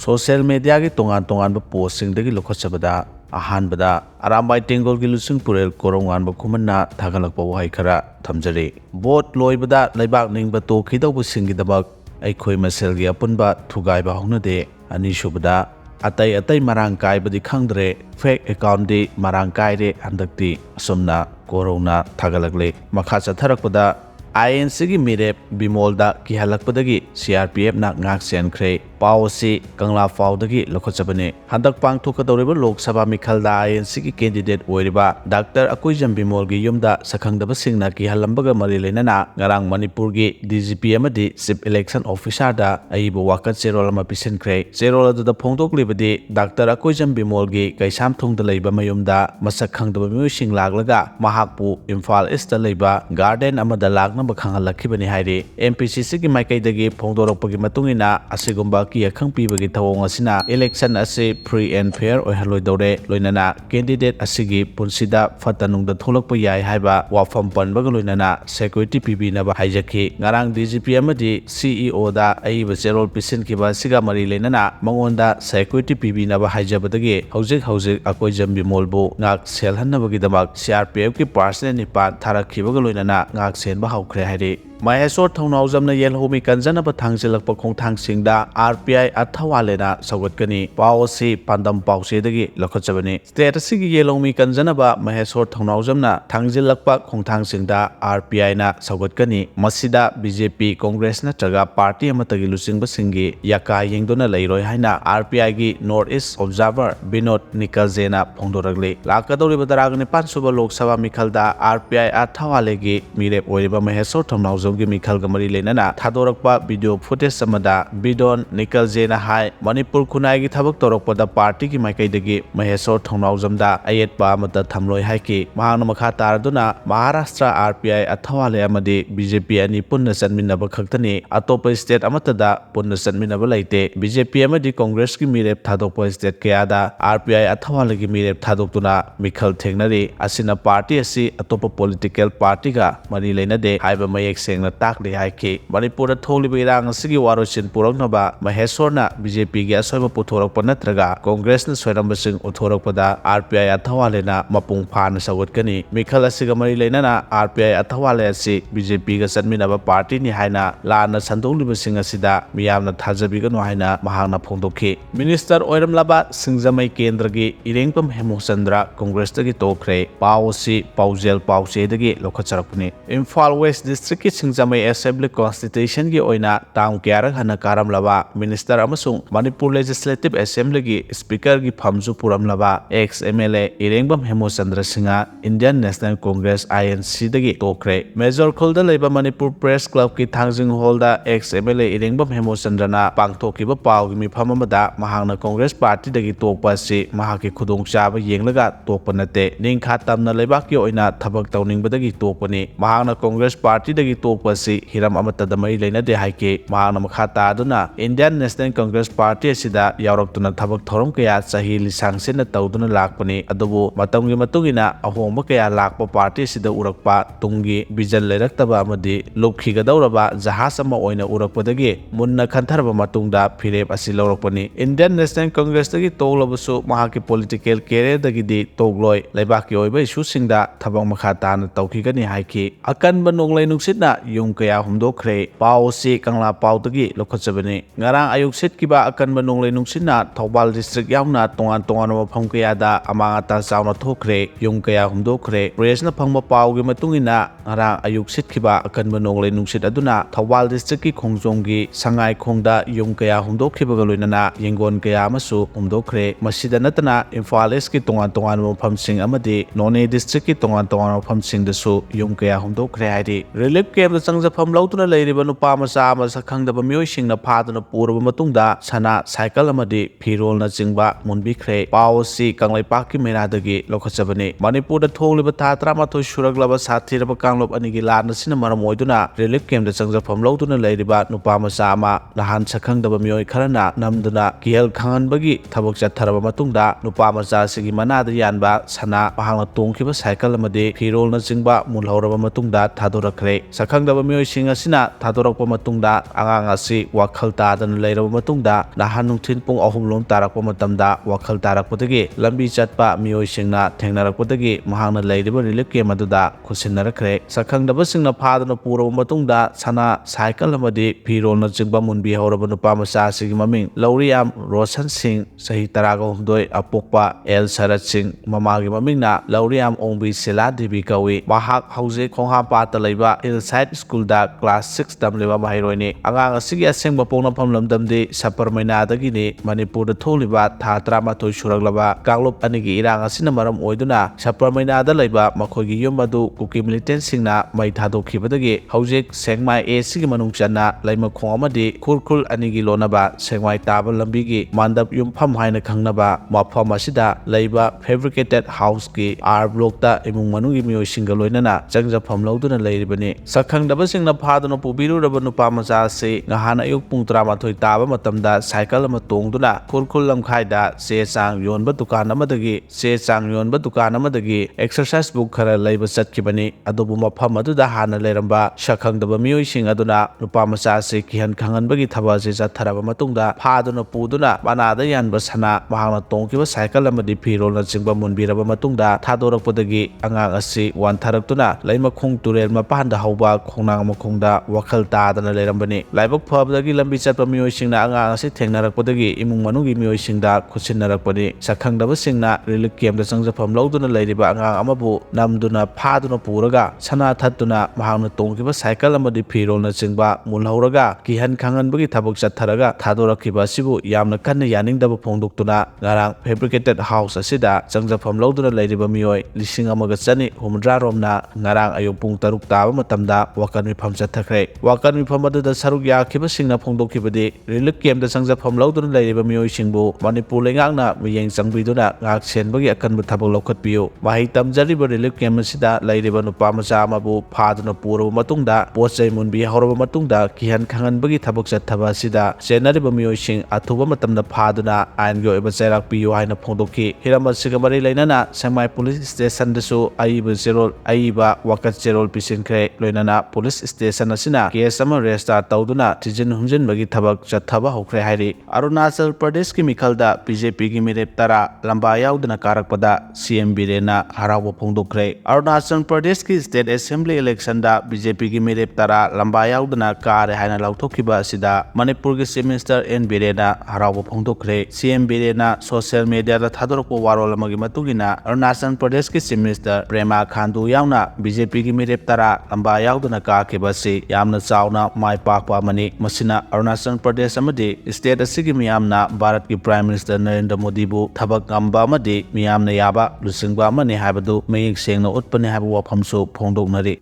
Social media की तोंगान posting लौखटबदा अहानबदा Arambai tengol की लुसिंग पुरेल कोरोंगानबा खुमन्ना थागलकपा वहाई खरा थमजरे बोट लोइबदा लेबाक निंगबा तोखिदौबसिंगिदमक अखोई मसेलगी अपुनबा थुगाइबा हौनदे अनिसुबदा अतै मरांग कायबदी खंगद्रे फेक अकाउंट दी मरांग कायरे हंदक्ति असुमना कोरोना थागलकले मखा चथरकपदा INC की मिरेप बिमोलदा किहलकपदगी CRPF ना ngak senkhre पाओसी कंगला फाउदगी लखोचबने हंदक पांगथोकदौरिबा लोकसभा मिखलदा INC की कैंडिडेट ओइरिबा डॉक्टर अकुइजम बिमोल की युमदा सखंगदबा सिंगना किहलंबगा मरि लेनना ngarang मणिपुर की DGP अमदी चीफ इलेक्शन ऑफिसर दा अइबो वाकत चेरोल अमा पिसनख्रे चेरोल अदुदा फोंदोकलिबदी डॉक्टर अकुइजम बिमोल की कैसाम थोंगदा लैबा मयुमदा मसक खंगदबा मिउसिंग लागलगा महाकपु इम्फाल ईस्ट लैबा गार्डन अमदा लागनबा खंगलखिबनि हाइरे MPCC की माइकैदगी फोंदोरकपगी मतुंगिना असिगुंबा की अखंग पीबगी थवोंग असिना इलेक्शन असे फ्री एंड फेयर ओइहलोइदौरे लोइनना कैंडिडेट असिगी पुंसिदा फतनुंगदा थोलकपा याय हाइबा वाफम पनबगा लोइनना सिक्योरिटी पीबीनबा हाइजखि ngarang DGP अमदी CEO दा अइबा चेरोल पिसिनखिबा सिगा मरि लेनना मंगोंदा सिक्योरिटी पीबीनबा हाइजबदगी हौजिक अकोइजम बिमोलबो ngak selhannabagidamak CRPF की पर्सनल निपान थारखिबगा लोइनना ngak senba हौख्रे हाइरे महेश्वर थौनाउजमना येलहोमी कंजनब थांगजिलकपा खोंथांगसिंगदा RPI अथवालेना सौगतकनी पाओसी पांदम पाउसेदगी लखोचबने स्टेट असिगी येलहोमी कंजनब महेश्वर थौनाउजमना थांगजिलकपा खोंथांगसिंगदा RPI ना सौगतकनी मसिदा BJP कांग्रेस नत्रगा पार्टी अमतगी लुसिंगबसिंगी याका येंगदोना लैरोय हाइना RPI की नॉर्थ ईस्ट ऑब्जर्वर विनोद निकलजेना फोंदोरगले लाकदौरिबा दरागने 500 लोकसभा मिखलदा RPI अथवालेगी मिरेप ओइरिबा महेश्वर थौनाउजम की मिखल गमरी लेनना थादोरकपा वीडियो फुटेज समदा बिडोन निकलजेना हाय मणिपुर खुनाई की थबक तोरकपदा पार्टी की माइकैदगी महेश्वर थौनाउजमदा अयेतपा अमता थमलोय हाइकि महांगना मखा तारदुना महाराष्ट्र RPI अथवाले अमदी BJP अनि पुन्न चनमिनबा खक्तनी अतोप स्टेट अमतदा पुन्न चनमिनबा लैते BJP अमदी कांग्रेस की मिरेप थादोकपा स्टेट कयादा RPI अथवाले की मिरेप थादोकतुना मिखल थेंगनरी असिना पार्टी असि अतोप पॉलिटिकल पार्टी का मरि लेनदे हाइबा मयेक सेंगना ताकले हाइकि मणिपुर थोलिबा इरांग असिगी वारोचिन पुरकनबा महेश्वरना BJP की असोयबा पुथोरकपा नत्रगा कांग्रेसना सोयरंबसिंग उथोरकपदा RPI अथवालेना मपुंग फाना सगोतकनी मिखल असिगा मरि लेनना RPI अथवाले असि BJP का चनमिनबा पार्टी नि हाइना लाना संदोंलिबसिंग असिदा मियामना थाजबिगनो हाइना महांगना फोंदोखि मिनिस्टर ओइरमलाबा सिंगजमै केंद्र की इरेंगपम हेमोचंद्र कांग्रेसदगी तोखरे पाओसी पाउजेल पाउसेदगी लखचरकपनि इम्फाल वेस्ट डिस्ट्रिक्ट की सिंगजमै असेंबली कॉन्स्टिट्यूशन की ओइना तांग क्यारक हना कारमलबा मिनिस्टर अमसुंग मणिपुर लेजिस्लेटिव असेंबली की स्पीकर की फमजु पुरमलबा ex MLA Irengbam Hemochandra Sinha Indian National Congress INC दगी तोखरे मेजर खुलदा लेबा मणिपुर प्रेस क्लब की थांगजिंग हॉलदा एक्स MLA इरेंगबम हेमोचंद्रना पांगथोकिबा पावगी मिफम अमदा महांगना कांग्रेस पार्टी दगी तोकपासि महाकी खुदोंचाबा येंगलगा तोकपा नते निंखा तमना लेबाकी ओइना थबक तौनिंगबदगी तोकपनि महांगना कांग्रेस पार्टी दगी तोकपासि हिरम अमतदा मरि लेनदे हाइके महांगना मखा तादुना Indian National Congress party असिदा यावरक्तुना थबक theorem कया चाही लिसांगसेना तौदुना लाकपनि अदुबु मतंगी मतुंगिना अहोंबा कया लाकपा पार्टी असिदा उरकपा तुंगी विजन लेरक्तबा अमदि लुपखिगदौरबा जहाज अमा ओइना उरकपदगी मुन्ना खंथरबा मतुंगदा फिरेप असि लौरकपनि इंडियन नेशनल कांग्रेस दगी तोगलबसु महाकी पॉलिटिकल कैरियर दगी तोगलोय लेबाकी ओइबा इशूसिंगदा थबक मखा ताना तौखिगनि हाइके अकनबा नोंगलै नुंसितना युम कया हुमदोखरे पाओसी कंगला पाउदगी लखचबने ngarang ayuk setkiba akanba nonglei nungsinna thobal district yauna tongan mafam kayada amangata chauna thokre yung kaya humdokre presna phangba paugi matungina ngarang ayuk setkiba akanba nonglei nungsit aduna thobal district ki khongjonggi sangai khongda yung kaya humdokhibaga loinana yengon kaya amasu humdokre masida natana imphal east ki tongan mafam sing amadi none district ki tongan mafam sing dasu yung kaya humdokre haidi relief camp da changjafam lautuna leiriba nupa macha ama sakhangdaba mioi singna phaduna पूर्व मतुंगदा सना cycle अमदी फिरोल न चिंगबा मुनबिख्रे पाओसी कंगलैपाक की मेरादगी लखचबने मणिपुर थोंगलिबा था 13 सुरगलबा साथीरबा कांगलोब अनिगी लानसिना मरम ओइदुना relief camp चंगजफम लौदुना लैरिबा नुपा मचा अमा नहान सखंगदबा मियोय खरना नमदुना किहल खांगनबगी थबक चथरबा मतुंगदा नुपा मचा सिगी मनादा यानबा सना पहांगना तोंखिबा साइकिल अमदी फिरोल न चिंगबा मुलहौरबा मतुंगदा थादोरखरे सखंग ꯁꯛꯈꯪꯗꯕ ꯃꯤꯑꯣꯏꯁꯤꯡ ꯑꯁꯤꯅ ꯊꯥꯗꯣꯔꯛꯄ ꯃꯇꯨꯡꯗ ꯑꯉꯥꯡ ꯑꯁꯤ ꯋꯥꯈꯜ ꯇꯥꯗꯅ ꯂꯩꯔꯕ ꯃꯇꯨꯡꯗ ꯅꯍꯥꯟ ꯅꯨꯡꯊꯤꯜ ꯄꯨꯡ 3 ꯇꯥꯔꯛꯄ ꯃꯇꯝꯗ ꯋꯥꯈꯜ ꯇꯥꯔꯛꯄꯗꯒꯤ ꯂꯝꯕꯤ ꯆꯠꯄ ꯃꯤꯑꯣꯏꯁꯤꯡꯅ ꯊꯦꯡꯅꯔꯛꯄꯗꯒꯤ ꯃꯍꯥꯛꯅ ꯂꯩꯔꯤꯕ ꯔꯤꯂꯤꯐ ꯀꯦꯝꯞ ꯑꯗꯨꯗ ꯈꯨꯠꯁꯤꯟꯅꯔꯛꯈ꯭ꯔꯦ꯫ ꯁꯛꯈꯪꯗꯕꯁꯤꯡꯅ ꯐꯥꯗꯨꯅ ꯄꯨꯔꯕ ꯃꯇꯨꯡꯗ ꯁꯅꯥ, ꯁꯥꯏꯀꯜ ꯑꯃꯗꯤ ꯐꯤꯔꯣꯜꯅꯆꯤꯡꯕ ꯃꯨꯟꯕꯤꯍꯧꯔꯕ ꯅꯨꯄꯥ ꯃꯆꯥ ꯑꯁꯤꯒꯤ ꯃꯃꯤꯡ ꯂꯧꯔꯤꯌꯥꯝ ꯔꯣꯁꯟ ꯁꯤꯡ, ꯆꯍꯤ 13, ꯑꯄꯣꯛꯄ ꯑꯦꯜ ꯁꯔꯠ ꯁꯤꯡ, ꯃꯃꯥꯒꯤ ꯃꯃꯤꯡꯅ ꯂꯧꯔꯤꯌꯥꯝ ꯑꯣꯡꯕꯤ ꯁꯤꯂꯥ ꯗꯦꯕꯤ ꯀꯧꯏ꯫ ꯃꯍꯥꯛ ꯍꯧꯖꯤꯛ ꯈꯣꯡꯍꯥꯝꯄꯥꯠꯇ ꯂꯩꯕ ꯍꯤꯜꯁꯥꯏꯗ ꯁ꯭ꯀꯨꯜꯗ ꯀ꯭ꯂꯥꯁ 6 ꯇꯝꯂꯤꯕ ꯃꯍꯩꯔꯣꯏꯅꯤ꯫ ꯑꯉꯥꯡ ꯑꯁꯤꯒꯤ ꯑꯁꯦꯡꯕ ꯄꯣꯛꯅꯐꯝ ꯂꯝꯗꯝꯗꯤ ꯁꯄꯔꯃꯩꯅꯥꯗꯒꯤꯅꯤ꯫ ꯃꯅꯤꯄꯨꯔꯗ ꯊꯣꯛꯂꯤꯕ ꯊꯥ 13 ꯁꯨꯔꯛꯂꯕ ꯀꯥꯡꯂꯨꯞ ꯑꯅꯤꯒꯤ ꯏꯔꯥꯡ ꯑꯁꯤꯅ ꯃꯔꯝ ꯑꯣꯏꯗꯨꯅ ꯁꯄꯔꯃꯩꯅꯥꯗ ꯂꯩꯕ ꯃꯈꯣꯏꯒꯤ ꯌꯨꯝ ꯑꯗꯨ ꯀꯨꯀꯤ ꯃꯤꯂꯤꯇꯦꯟꯠꯁꯤꯡꯅ ꯃꯩ ꯊꯥꯗꯣꯛꯈꯤꯕꯗꯒꯤ ꯍꯧꯖꯤꯛ ꯁꯦꯛꯃꯥꯏ ꯑꯦꯁꯤꯒꯤ ꯃꯅꯨꯡ ꯆꯟꯅ ꯂꯩꯃꯈꯣꯡ ꯑꯃꯗꯤ ꯈꯨꯔꯈꯨꯜ ꯑꯅꯤꯒꯤ ꯂꯣꯟꯅꯕ ꯁꯦꯛꯃꯥꯏ ꯇꯥꯕ ꯂꯝꯕꯤꯒꯤ ꯃꯥꯟꯗꯞ ꯌꯨꯝꯐꯝ ꯍꯥꯏꯅ ꯈꯪꯅꯕ ꯃꯐꯝ ꯑꯁꯤꯗ ꯂꯩꯕ ꯐꯦꯕ꯭ꯔꯤꯀꯦꯇꯦꯗ ꯍꯥꯎꯁꯀꯤ ꯑꯥꯔ ꯕ꯭ꯂꯣꯛꯇ ꯏꯃꯨꯡ ꯃꯅꯨꯡꯒꯤ ꯃꯤꯑꯣꯏꯁꯤꯡꯒ ꯂꯣꯏꯅꯅ ꯆꯪꯖꯐꯝ ꯂꯧꯗꯨꯅ ꯂꯩꯔꯤꯕꯅꯤ꯫ ꯁꯛꯈꯪꯗꯕꯁꯤꯡꯅ ꯐꯥꯗꯨꯅ ꯄꯨꯕꯤꯔꯨꯔꯕ ꯅꯨꯄꯥ ꯃꯆꯥ ꯑꯁꯤ ꯉꯍꯥꯟ ꯑꯌꯨꯛ ꯄꯨꯡ 12 ꯇꯥꯕ ꯃꯇꯝꯗ ꯁꯥꯏꯀꯜ ꯑꯃ ꯇꯣꯡꯗꯨꯅ ꯈꯨꯔꯈꯨꯜ ꯂꯝꯈꯥꯏꯗ ꯆꯦ ꯆꯥꯡ ꯌꯣꯟꯕ ꯗꯨꯀꯥꯟ ꯑꯃꯗꯒꯤ ꯑꯦꯛꯁꯔꯁꯥꯏꯖ ꯕꯨꯛ ꯈꯔ ꯂꯩꯕ ꯆꯠꯈꯤꯕꯅꯤ꯫ ꯑꯗꯨꯕꯨ ꯃꯐꯝ ꯑꯗꯨꯗ ꯍꯥꯟꯅ ꯂꯩꯔꯝꯕ ꯁꯛꯈꯪꯗꯕ ꯃꯤꯑꯣꯏꯁꯤꯡ ꯑꯗꯨꯅ ꯅꯨꯄꯥ ꯃꯆꯥ ꯑꯁꯤ ꯀꯤꯍꯟ ꯈꯪꯍꯟꯕꯒꯤ ꯊꯕꯛ ꯑꯁꯤ ꯆꯠꯊꯔꯕ ꯃꯇꯨꯡꯗ ꯐꯥꯗꯨꯅ ꯄꯨꯗꯨꯅ ꯃꯅꯥꯗ ꯌꯥꯟꯕ ꯁꯅꯥ, ꯃꯍꯥꯛꯅ ꯇꯣꯡꯈꯤꯕ ꯁꯥꯏꯀꯜ ꯑꯃꯗꯤ ꯐꯤꯔꯣꯜꯅꯆꯤꯡꯕ ꯃꯨꯟꯕꯤꯔꯕ ꯃꯇꯨꯡꯗ ꯊꯥꯗꯣꯔꯛꯄꯗꯒꯤ ꯑꯉꯥꯡ ꯑꯁꯤ ꯋꯥꯟꯊꯔꯛꯇꯨꯅ ꯂꯩꯃꯈꯣꯡ ꯇꯨꯔꯦꯜ ꯃꯄꯥꯟꯗ ꯍꯧꯕ ꯈꯣꯡꯅꯥꯡ ꯃꯈꯣꯡꯗ ꯋꯥꯈꯜ ꯇꯥꯗꯅ ꯂꯩꯔꯝꯕꯅꯤ꯫ ꯂꯥꯏꯕꯛ ꯐꯕꯗꯒꯤ ꯂꯝꯕꯤ ꯆꯠꯄ ꯃꯤꯑꯣꯏꯁꯤꯡꯅ ꯑꯉꯥꯡ ꯑꯁꯤ ꯊꯦꯡꯅꯔꯛꯄꯗꯒꯤ ꯏꯃꯨꯡ ꯃꯅꯨꯡꯒꯤ ꯃꯤꯑꯣꯏꯁꯤꯡꯗ ꯈꯨꯠꯁꯤꯟꯅꯔꯛꯄꯅꯤ꯫ ꯁꯛꯈꯪꯗꯕꯁꯤꯡꯅ ꯔꯤꯂꯤꯐ ꯀꯦꯝꯞꯇ ꯆꯪꯖꯐꯝ ꯂꯧꯗꯨꯅ ꯂꯩꯔꯤꯕ ꯑꯉꯥꯡ ꯑꯃꯕꯨ ꯅꯝꯗꯨꯅ ꯐꯥꯗꯨꯅ ꯄꯨꯔꯒ ꯁꯅꯥ ꯊꯠꯇꯨꯅ ꯃꯍꯥꯛꯅ ꯇꯣꯡꯈꯤꯕ ꯁꯥꯏꯀꯜ ꯑꯃꯗꯤ ꯐꯤꯔꯣꯜꯅꯆꯤꯡꯕ ꯃꯨꯜꯍꯧꯔꯒ ꯀꯤꯍꯟ ꯈꯪꯍꯟꯕꯒꯤ ꯊꯕꯛ ꯆꯠꯊꯔꯒ ꯊꯥꯗꯣꯔꯛꯈꯤꯕ ꯑꯁꯤꯕꯨ ꯌꯥꯝꯅ ꯀꯟꯅ ꯌꯥꯅꯤꯡꯗꯕ ꯐꯣꯡꯗꯣꯛꯇꯨꯅ ꯉꯔꯥꯡ ꯐꯦꯕ꯭ꯔꯤꯀꯦꯇꯦꯗ ꯍꯥꯎꯁ ꯑꯁꯤꯗ ꯆꯪꯖꯐꯝ ꯂꯧꯗꯨꯅ ꯂꯩꯔꯤꯕ ꯃꯤꯑꯣꯏ 1,150 ꯔꯣꯝꯅꯉꯔꯥꯡ ꯑꯌꯨꯛ ꯄꯨꯡ 3 ꯇꯥꯕ ꯃꯇꯝꯗ ꯋꯥꯀꯠ ꯃꯤꯐꯝ ꯆꯠꯊꯈ꯭ꯔꯦ꯫ ꯋꯥꯀꯠ ꯃꯤꯐꯝ ꯑꯗꯨꯗ ꯁꯔꯨꯛ ꯌꯥꯈꯤꯕꯁꯤꯡꯅ ꯐꯣꯡꯗꯣꯛꯈꯤꯕꯗꯤ ꯔꯤꯂꯤꯐ ꯀꯦꯝꯞꯇ ꯆꯪꯖꯐꯝ ꯂꯧꯗꯨꯅ ꯂꯩꯔꯤꯕ ꯃꯤꯑꯣꯏꯁꯤꯡꯕꯨ ꯃꯅꯤꯄꯨꯔ ꯂꯩꯉꯥꯛꯅ ꯃꯤꯠꯌꯦꯡ ꯆꯪꯕꯤꯗꯨꯅ ꯉꯥꯛ ꯁꯦꯟꯕꯒꯤ ꯑꯀꯟꯕ ꯊꯕꯛ ꯂꯧꯈꯠꯄꯤꯌꯨ꯫ ꯃꯍꯩ ꯇꯝꯖꯔꯤꯕ ꯔꯤꯂꯤꯐ ꯀꯦꯝꯞ ꯑꯁꯤꯗ ꯂꯩꯔꯤꯕ ꯅꯨꯄꯥ ꯃꯆꯥ ꯑꯃꯕꯨ ꯐꯥꯗꯨꯅ ꯄꯨꯔꯕ ꯃꯇꯨꯡꯗ ꯄꯣꯠꯆꯩ ꯃꯨꯟꯕꯤꯍꯧꯔꯕ ꯃꯇꯨꯡꯗ ꯀꯤꯍꯟ ꯈꯪꯍꯟꯕꯒꯤ ꯊꯕꯛ ꯆꯠꯊꯕ ꯑꯁꯤꯗ ꯆꯦꯟꯅꯔꯤꯕ ꯃꯤꯑꯣꯏꯁꯤꯡ ꯑꯊꯨꯕ ꯃꯇꯝꯗ ꯐꯥꯗꯨꯅ ꯑꯥꯏꯟꯒꯤ ꯑꯣꯏꯕ ꯆꯩꯔꯥꯛ ꯄꯤꯌꯨ ꯍꯥꯏꯅ ꯐꯣꯡꯗꯣꯛꯈꯤ꯫ ꯍꯤꯔꯝ ꯑꯁꯤꯒ ꯃꯔꯤ ꯂꯩꯅꯅ ꯁꯦꯛꯃꯥꯏ ꯄꯨꯂꯤꯁ ꯁ꯭ꯇꯦꯁꯟꯗꯁꯨ ꯑꯏꯕ ꯋꯥꯀꯠ ꯆꯦꯔꯣꯜ ꯄꯤꯁꯤꯟꯈ꯭ꯔꯦ꯫ ꯂꯣꯏꯅꯅ ꯄꯨꯂꯤꯁ ꯁ꯭ꯇꯦꯁꯟ ꯑꯁꯤꯅ ꯀꯦꯁ ꯑꯃ ꯔꯦꯖꯤꯁꯇꯥꯔ ꯇꯧꯗꯨꯅ ꯊꯤꯖꯤꯟ ꯍꯨꯝꯖꯤꯟꯕꯒꯤ ꯊꯕꯛ ꯆꯠꯊꯕ ꯍꯧꯈ꯭ꯔꯦ ꯍꯥꯏꯔꯤ꯫ ꯑꯔꯨꯅꯥꯆꯜ ꯄ꯭ꯔꯗꯦꯁꯀꯤ ꯃꯤꯈꯜꯗ ꯕꯤꯖꯦꯄꯤꯒꯤ ꯃꯤꯔꯦꯞ 10 ꯂꯝꯕꯥ ꯌꯥꯎꯗꯅ ꯀꯥꯔꯛꯄꯗ ꯁꯤꯑꯦꯝ ꯕꯤꯔꯦꯟꯅ ꯍꯔꯥꯎꯕ ꯐꯣꯡꯗꯣꯛꯈ꯭ꯔꯦ꯫ ꯑꯔꯨꯅꯥꯆꯜ ꯄ꯭ꯔꯗꯦꯁꯀꯤ ꯁ꯭ꯇꯦꯠ ꯑꯦꯁꯦꯝꯕ꯭ꯂꯤ ꯏꯂꯦꯛꯁꯟꯗ ꯕꯤꯖꯦꯄꯤꯒꯤ ꯃꯤꯔꯦꯞ 10 ꯂꯝꯕꯥ ꯌꯥꯎꯗꯅ ꯀꯥꯔꯦ ꯍꯥꯏꯅ ꯂꯥꯎꯊꯣꯛꯈꯤꯕ ꯑꯁꯤꯗ ꯃꯅꯤꯄꯨꯔꯒꯤ ꯆꯤꯐ ꯃꯤꯅꯤꯁꯇꯔ ꯑꯦꯟ ꯕꯤꯔꯦꯟꯅ ꯍꯔꯥꯎꯕ ꯐꯣꯡꯗꯣꯛꯈ꯭ꯔꯦ꯫ ꯁꯤꯑꯦꯝ ꯕꯤꯔꯦꯟꯅ ꯁꯣꯁꯤꯌꯦꯜ ꯃꯤꯗꯤꯌꯥꯗ ꯊꯥꯗꯣꯔꯛꯄ ꯋꯥꯔꯣꯜ ꯑꯃꯒꯤ ꯃꯇꯨꯡꯏꯟꯅ ꯑꯔꯨꯅꯥꯆꯜ ꯄ꯭ꯔꯗꯦꯁꯀꯤ ꯆꯤꯐ ꯃꯤꯅꯤꯁꯇꯔ ꯄꯦꯃꯥ ꯈꯥꯟꯗꯨ ꯌꯥꯎꯅ ꯕꯤꯖꯦꯄꯤꯒꯤ ꯃꯤꯔꯦꯞ 10 ꯂꯝꯕꯥ ꯌꯥꯎꯗꯅ ꯀꯥꯈꯤꯕ ꯑꯁꯤ ꯌꯥꯝꯅ ꯆꯥꯎꯅ ꯃꯥꯏ ꯄꯥꯛꯄ ꯑꯃꯅꯤ꯫ ꯃꯁꯤꯅ ꯑꯔꯨꯅꯥꯆꯜ ꯄ꯭ꯔꯗꯦꯁ ꯑꯃꯗꯤ ꯁ꯭ꯇꯦꯠ ꯑꯁꯤꯒꯤ ꯃꯤꯌꯥꯝꯅ ꯚꯥꯔꯠꯀꯤ ꯄ꯭ꯔꯥꯏꯝ ꯃꯤꯅꯤꯁꯇꯔ ꯅꯔꯦꯟꯗ꯭ꯔ ꯃꯣꯗꯤꯕꯨ ꯊꯕꯛ ꯉꯝꯕ ꯑꯃꯗꯤ ꯃꯤꯌꯥꯝꯅ ꯌꯥꯕ ꯂꯨꯆꯤꯡꯕ ꯑꯃꯅꯤ ꯍꯥꯏꯕꯗꯨ ꯃꯌꯦꯛ ꯁꯦꯡꯅ ꯎꯠꯄꯅꯤ ꯍꯥꯏꯕ ꯋꯥꯐꯝꯁꯨ ꯐꯣꯡꯗꯣꯛꯅꯔꯤ꯫